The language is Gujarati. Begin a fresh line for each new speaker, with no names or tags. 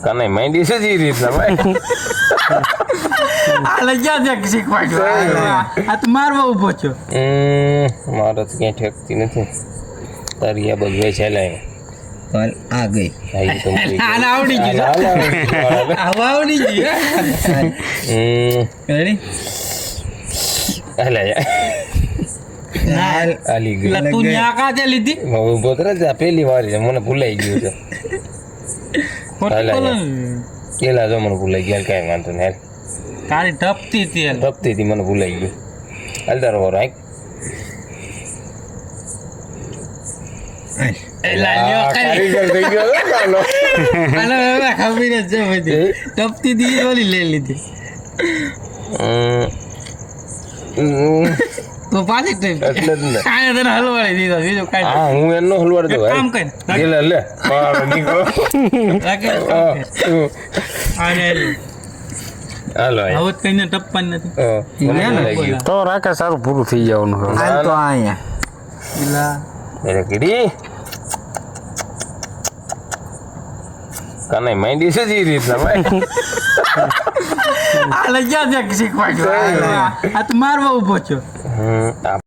કને માંડી છે જ ઈ રીતના ભાઈ
આ લઈ ગયા છે શીખવાડ્યું આ તો મારવા ઊભો છો
મારે તો ક્યાંય ઠેકતી નથી તારી આ બધું ચાલાય
પણ આ ગઈ
આને આવડી ગયું આવા આવડી ગયું
રેડી
હાલે આલી ગઈ
એટલે તું ન્યા કાજે લીધી
હું બોતરા જા પહેલી વાર છે મને ભૂલાઈ ગયું છે કેલા જો મને ભૂલાઈ ગયા કાંઈ વાંધો નહીં
તારી ઢપતી તેલ
ધપતી હતી મને ભૂલાઈ ગયું હાલ તારો વારો આંખ કારીગર થઈ ગયો કાલો
ખબર જ છે બધી ઢપતી દી ઓલી લઈ લીધી તો પાછી ટાઈમ
એટલે જ ને
આને તને હલવાડી દીધો બીજું કાંઈ
હા હું એનો હલવાડ દઉં
કામ કર
લે લે પાડ નીકળો
આને
હાલો
હવે કઈને ટપવાની નથી
તો રાખે સારું પૂરું થઈ જવાનું
હાલ તો અહીંયા
પેલા
મેરે કીડી કને માંડી છે જ ઈ રીતના ભાઈ
આ લઈ ગયા છે શીખવાડ્યું આ તો મારવા ઊભો છો
આ